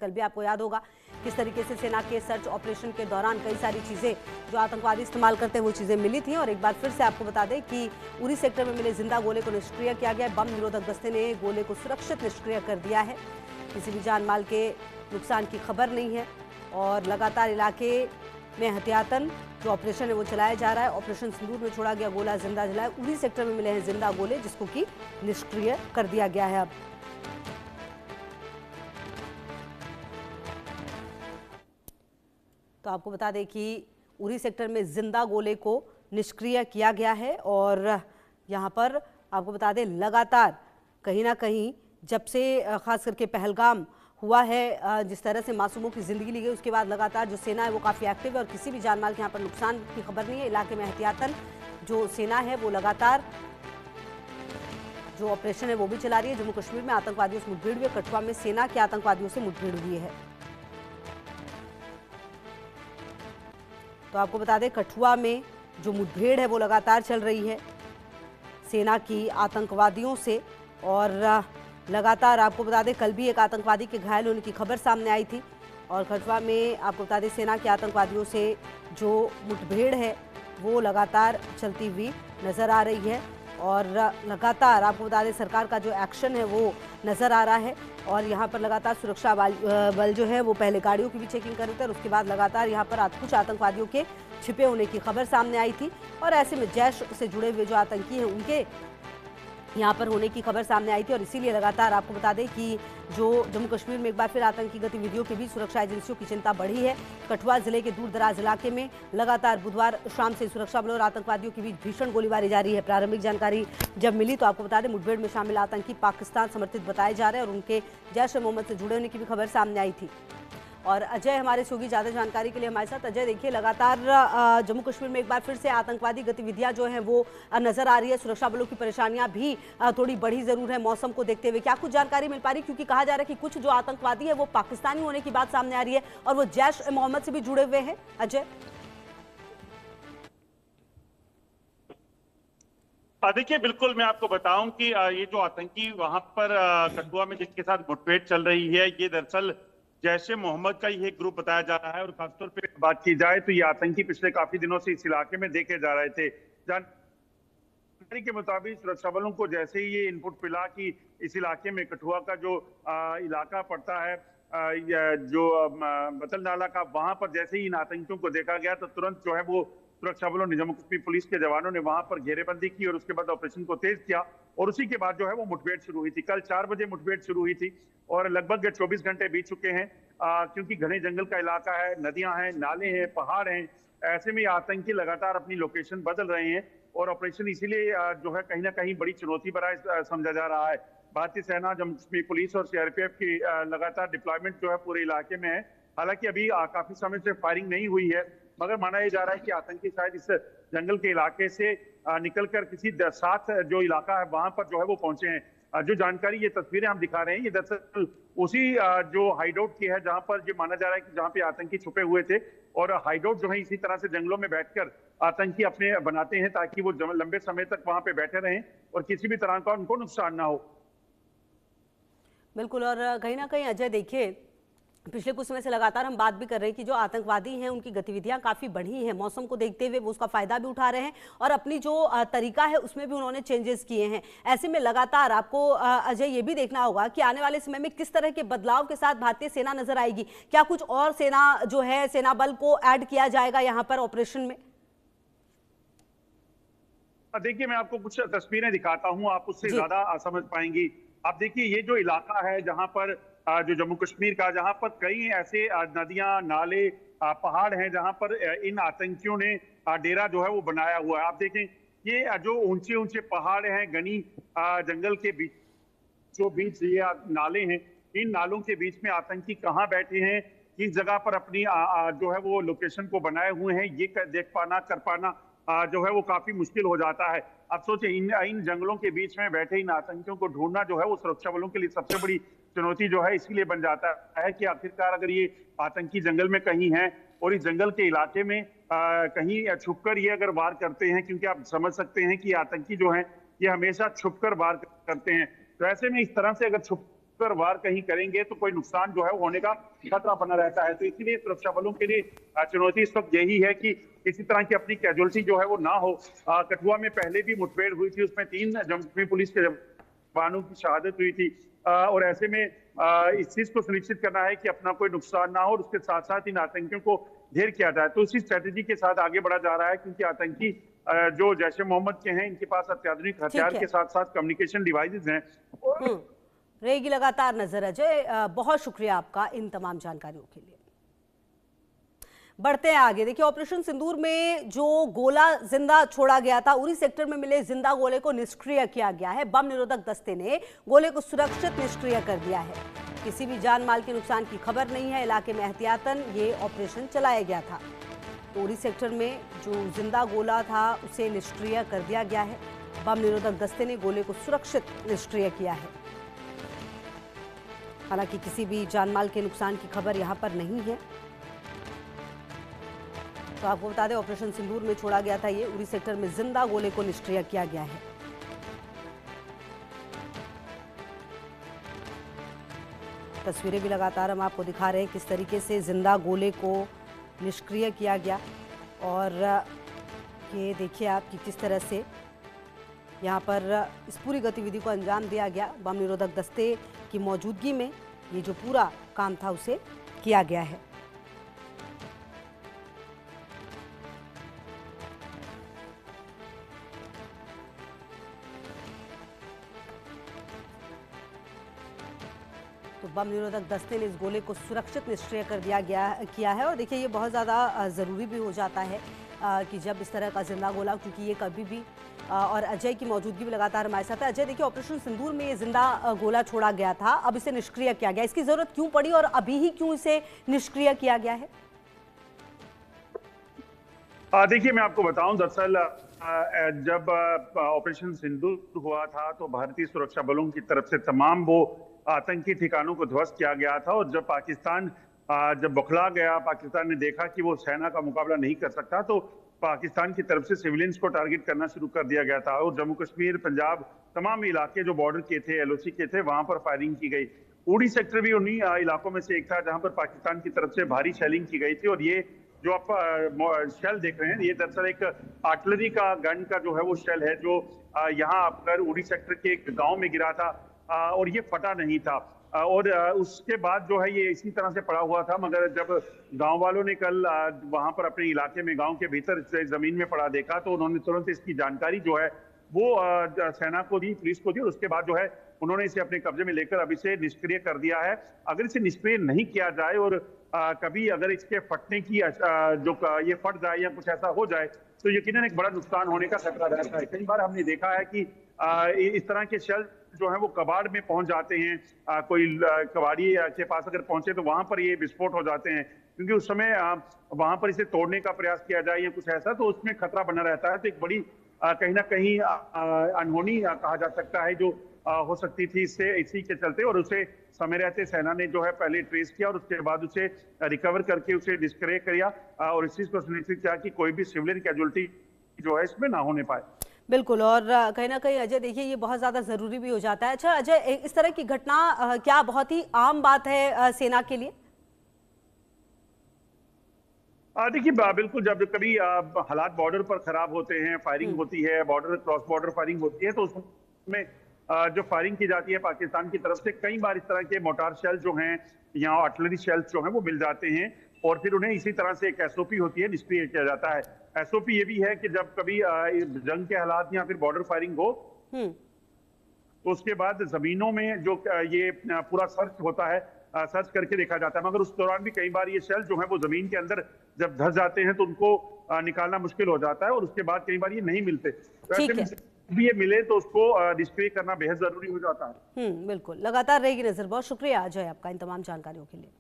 कल भी आपको याद होगा किस तरीके से सेना के सर्च ऑपरेशन के दौरान कई सारी चीज़ें जो आतंकवादी इस्तेमाल करते हैं वो चीज़ें मिली थी। और एक बार फिर से आपको बता दें कि उरी सेक्टर में मिले जिंदा गोले को निष्क्रिय किया गया। बम निरोधक दस्ते ने गोले को सुरक्षित निष्क्रिय कर दिया है। किसी भी जान माल के नुकसान की खबर नहीं है और लगातार इलाके में एहतियातन जो ऑपरेशन है वो चलाया जा रहा है। ऑपरेशन सिंदूर में छोड़ा गया गोला जिंदा जला है। उरी सेक्टर में मिले हैं जिंदा गोले जिसको कि निष्क्रिय कर दिया गया है। अब तो आपको बता दें कि उरी सेक्टर में जिंदा गोले को निष्क्रिय किया गया है। और यहाँ पर आपको बता दें लगातार कहीं ना कहीं जब से खास करके पहलगाम हुआ है, जिस तरह से मासूमों की जिंदगी ली गई, उसके बाद लगातार जो सेना है वो काफ़ी एक्टिव है और किसी भी जानमाल के यहाँ पर नुकसान की खबर नहीं है। इलाके में एहतियातन जो सेना है वो लगातार जो ऑपरेशन है वो भी चला रही है। जम्मू कश्मीर में आतंकवादियों से मुठभेड़ हुई है। कठुआ में सेना के आतंकवादियों से मुठभेड़ हुई है। तो आपको बता दें कठुआ में जो मुठभेड़ है वो लगातार चल रही है सेना की आतंकवादियों से। और लगातार आपको बता दें कल भी एक आतंकवादी के घायल होने की खबर सामने आई थी। और कठुआ में आपको बता दें सेना के आतंकवादियों से जो मुठभेड़ है वो लगातार चलती हुई नज़र आ रही है। और लगातार आपको बता दें सरकार का जो एक्शन है वो नज़र आ रहा है। और यहाँ पर लगातार सुरक्षा बल जो है वो पहले गाड़ियों की भी चेकिंग कर रहे थे और उसके बाद लगातार यहाँ पर कुछ आतंकवादियों के छिपे होने की खबर सामने आई थी। और ऐसे में जैश से जुड़े हुए जो आतंकी हैं उनके यहाँ पर होने की खबर सामने आई थी। और इसीलिए लगातार आपको बता दें कि जो जम्मू कश्मीर में एक बार फिर आतंकी गतिविधियों के बीच सुरक्षा एजेंसियों की चिंता बढ़ी है। कठुआ जिले के दूर दराज इलाके में लगातार बुधवार शाम से सुरक्षा बलों और आतंकवादियों के बीच भीषण गोलीबारी जारी है। प्रारंभिक जानकारी जब मिली तो आपको बता दें मुठभेड़ में शामिल आतंकी पाकिस्तान समर्थित बताए जा रहे हैं और उनके जैश ए मोहम्मद से जुड़े होने की भी खबर सामने आई थी। और अजय हमारे सहयोगी ज़्यादा जानकारी के लिए हमारे साथ। अजय देखिए लगातार जम्मू कश्मीर में एक बार फिर से आतंकवादी गतिविधियां जो हैं वो नज़र आ रही है। सुरक्षा बलों की परेशानियां भी थोड़ी बढ़ी ज़रूर है मौसम को देखते हुए। क्या कुछ जानकारी मिल पा रही, क्योंकि कहा जा रहा है कि कुछ जो आतंकवादी है वो पाकिस्तानी होने की बात सामने आ रही है और वो जैश ए मोहम्मद से भी जुड़े हुए हैं। अजय देखिए बिल्कुल मैं आपको बताऊं कि ये जो आतंकी वहां पर कठुआ में जिसके साथ मुठभेड़ चल रही है ये दरअसल जैश ए मोहम्मद का ही एक ग्रुप बताया जा रहा है। और खासतौर पे बात की जाए तो ये आतंकी पिछले काफी दिनों से इस इलाके में देखे जा रहे थे। जानकारी के मुताबिक सुरक्षा बलों को जैसे ही ये इनपुट मिला कि इस इलाके में कठुआ का जो इलाका पड़ता है जो बतल नाला का, वहां पर जैसे ही इन आतंकियों को देखा गया तो तुरंत जो है वो सुरक्षा बलों ने, जम्मू कश्मीर पुलिस के जवानों ने वहां पर घेरेबंदी की और उसके बाद ऑपरेशन को तेज किया। और उसी के बाद जो है वो मुठभेड़ शुरू हुई थी। कल 4 बजे मुठभेड़ शुरू हुई थी और लगभग 24 घंटे बीत चुके हैं। क्योंकि घने जंगल का इलाका है, नदियां हैं, नाले हैं, पहाड़ हैं, ऐसे में आतंकी लगातार अपनी लोकेशन बदल रहे हैं और ऑपरेशन इसीलिए जो है कहीं ना कहीं बड़ी चुनौती भरा समझा जा रहा है। भारतीय सेना, जम्मू कश्मीर पुलिस और सीआरपीएफ की लगातार डिप्लॉयमेंट जो है पूरे इलाके में है। हालांकि अभी काफी समय से फायरिंग नहीं हुई है, मगर माना यह जा रहा है कि आतंकी शायद इस जंगल के इलाके से निकलकर किसी साथ जो इलाका है वहां पर जो है वो पहुंचे हैं। जो जानकारी, ये तस्वीरें हम दिखा रहे हैं, ये दरअसल उसी जो हाइडआउट की है जहां पर जो माना जा रहा है कि जहां पे आतंकी छुपे हुए थे। और हाइडआउट जो है इसी तरह से जंगलों में बैठकर आतंकी अपने बनाते हैं ताकि वो लंबे समय तक वहां पे बैठे रहें और किसी भी तरह का उनको नुकसान ना हो। बिल्कुल। और कहीं ना कहीं अजय देखिए पिछले कुछ समय से लगातार हम बात भी कर रहे हैं कि जो आतंकवादी हैं उनकी गतिविधियां काफ़ी बढ़ी हैं। मौसम को देखते हुए वो उसका फ़ायदा भी उठा रहे हैं और अपनी जो तरीका है उसमें भी उन्होंने चेंजेस किए हैं। ऐसे में लगातार आपको अजय ये भी देखना होगा कि आने वाले समय में किस तरह के बदलाव के साथ भारतीय सेना नजर आएगी। क्या कुछ और सेना जो है सेना बल को ऐड किया जाएगा यहाँ पर ऑपरेशन में? देखिए मैं आपको कुछ तस्वीरें दिखाता हूँ, आप उससे ज्यादा समझ पाएंगी। आप देखिए ये जो इलाका है जहां पर जो जम्मू कश्मीर का, जहां पर कई ऐसे नदियां, नाले, पहाड़ हैं जहां पर इन आतंकियों ने डेरा जो है वो बनाया हुआ है। आप देखें ये जो ऊंचे ऊंचे पहाड़ हैं, घनी जंगल के बीच जो बीच ये नाले हैं, इन नालों के बीच में आतंकी कहाँ बैठे हैं, किस जगह पर अपनी जो है वो लोकेशन को बनाए हुए हैं, ये देख पाना, कर पाना जो है वो काफी मुश्किल हो जाता है। अब सोचे इन जंगलों के बीच में बैठे इन आतंकियों को ढूंढना जो है वो सुरक्षा बलों के लिए सबसे बड़ी चुनौती जो है इसीलिए बन जाता है कि आखिरकार अगर ये आतंकी जंगल में कहीं हैं और इस जंगल के इलाके में कहीं छुपकर ये अगर वार करते हैं, क्योंकि आप समझ सकते हैं कि आतंकी जो हैं ये हमेशा छुपकर वार करते हैं। तो ऐसे में इस तरह से अगर छुप पर वार कहीं करेंगे तो कोई नुकसान जो है वो होने का खतरा बना रहता है। तो इसीलिए सुरक्षा बलों के लिए चुनौती इस वक्त यही है कि किसी तरह की अपनी कैजुअलिटी जो है वो ना हो। कठुआ में पहले भी मुठभेड़ हुई थी, उसमें 3 जम्मू कश्मीर पुलिस के जवानों की शहादत हुई थी। और ऐसे में इस चीज को सुनिश्चित करना है कि अपना कोई नुकसान ना हो और उसके साथ साथ इन आतंकियों को ढेर किया जाए। तो इसी स्ट्रेटेजी के साथ आगे बढ़ा जा रहा है, क्योंकि आतंकी जो जैश ए मोहम्मद के हैं, इनके पास अत्याधुनिक हथियार के साथ साथ कम्युनिकेशन डिवाइसेज हैं। रहेगी लगातार नजर अजय, बहुत शुक्रिया आपका इन तमाम जानकारियों के लिए। बढ़ते हैं आगे। देखिए, ऑपरेशन सिंदूर में जो गोला जिंदा छोड़ा गया था, उरी सेक्टर में मिले जिंदा गोले को निष्क्रिय किया गया है। बम निरोधक दस्ते ने गोले को सुरक्षित निष्क्रिय कर दिया है। किसी भी जान माल के नुकसान की खबर नहीं है। इलाके में एहतियातन ये ऑपरेशन चलाया गया था। तो उरी सेक्टर में जो जिंदा गोला था उसे निष्क्रिय कर दिया गया है। बम निरोधक दस्ते ने गोले को सुरक्षित निष्क्रिय किया है। हालांकि किसी भी जानमाल के नुकसान की खबर यहां पर नहीं है। तो आपको बता दें, ऑपरेशन सिंदूर में छोड़ा गया था ये। उरी सेक्टर में जिंदा गोले को निष्क्रिय किया गया है। तस्वीरें भी लगातार हम आपको दिखा रहे हैं किस तरीके से जिंदा गोले को निष्क्रिय किया गया। और ये देखिए आप कि किस तरह से यहाँ पर इस पूरी गतिविधि को अंजाम दिया गया। बम निरोधक दस्ते की मौजूदगी में ये जो पूरा काम था उसे किया गया है। तो बम निरोधक दस्ते ने इस गोले को सुरक्षित निष्क्रिय कर किया है। और देखिए, ये बहुत ज़्यादा ज़रूरी भी हो जाता है कि जब इस तरह का जिंदा गोला, क्योंकि ये कभी भी और अजय की मौजूदगी भी लगातार हमारे साथ है। अजय, देखिए, ऑपरेशन सिंदूर में ये जिंदा गोला छोड़ा गया था, अब इसे निष्क्रिय किया गया। इसकी जरूरत क्यों पड़ी और अभी ही क्यों इसे निष्क्रिय किया गया है? देखिए, मैं आपको बताऊं, दरअसल जब ऑपरेशन सिंदूर हुआ था तो भारतीय सुरक्षा बलों की तरफ से तमाम वो आतंकी ठिकानों को ध्वस्त किया गया था। और जब पाकिस्तान जब बौखला गया, पाकिस्तान ने देखा कि वो सेना का मुकाबला नहीं कर सकता, तो पाकिस्तान की तरफ से सिविलियंस को टारगेट करना शुरू कर दिया गया था। और जम्मू कश्मीर, पंजाब, तमाम इलाके जो बॉर्डर के थे, एलओसी के थे, वहां पर फायरिंग की गई। उड़ी सेक्टर भी उन्हीं इलाकों में से एक था जहां पर पाकिस्तान की तरफ से भारी शेलिंग की गई थी। और ये जो आप शेल देख रहे हैं, ये दरअसल एक आर्टिलरी का गन का जो है वो शेल है, जो यहाँ आपकर उड़ी सेक्टर के एक गाँव में गिरा था। और ये फटा नहीं था। और उसके बाद जो है ये इसी तरह से पड़ा हुआ था। मगर जब गांव वालों ने कल वहां पर अपने इलाके में, गांव के भीतर जमीन में पड़ा देखा, तो उन्होंने तुरंत इसकी जानकारी जो है वो सेना को दी, पुलिस को दी। और उसके बाद जो है उन्होंने इसे अपने कब्जे में लेकर अब इसे निष्क्रिय कर दिया है। अगर इसे निष्क्रिय नहीं किया जाए और कभी अगर इसके फटने की जो ये फट जाए या कुछ ऐसा हो जाए, तो यकीनन एक बड़ा नुकसान होने का खतरा रहता है। कई बार हमने देखा है कि इस तरह के शेल जो है वो कबाड़ में पहुंच जाते हैं। कोई कबाड़ी के पास अगर पहुंचे तो वहां पर ये विस्फोट हो जाते हैं, क्योंकि उस समय वहां पर इसे तोड़ने का प्रयास किया जाए या कुछ ऐसा, तो उसमें खतरा बना रहता है। तो एक बड़ी कहीं ना कहीं अनहोनी कहा जा सकता है जो हो सकती थी इससे, इसी के चलते। और उसे समय रहते सेना ने जो है पहले ट्रेस किया और उसके बाद उसे रिकवर करके उसे डिस्क्रिय किया और इस चीज को सुनिश्चित किया कि कोई भी सिविलियन कैजुअलिटी जो है इसमें ना होने पाए। बिल्कुल। और कहीं ना कहीं अजय, देखिए, ये बहुत ज़्यादा ज़रूरी भी हो जाता है। अच्छा अजय, इस तरह की घटना क्या बहुत ही आम बात है सेना के लिए? देखिए, बिल्कुल, जब कभी हालात बॉर्डर पर खराब होते हैं, फायरिंग होती है, बॉर्डर क्रॉस बॉर्डर फायरिंग होती है, तो उसमें जो फायरिंग की जाती है पाकिस्तान की तरफ से, कई बार इस तरह के मोटार शेल जो हैं या आर्टिलरी शेल्स जो हैं वो मिल जाते हैं। और फिर उन्हें इसी तरह से एक एसओपी होती है, निष्क्रिय किया जाता है। एसओपी ये भी है कि जब कभी जंग के हालात या फिर बॉर्डर फायरिंग हो, तो उसके बाद जमीनों में जो ये पूरा सर्च होता है, सर्च करके देखा जाता है। मगर उस दौरान भी कई बार ये शेल जो है वो जमीन के अंदर जब धस जाते हैं तो उनको निकालना मुश्किल हो जाता है और उसके बाद कई बार ये नहीं मिलते। तो ऐसे में भी ये मिले तो उसको निष्क्रिय करना बेहद जरूरी हो जाता है। बिल्कुल, लगातार रहेगी नजर। बहुत शुक्रिया अजय आपका इन तमाम जानकारियों के लिए।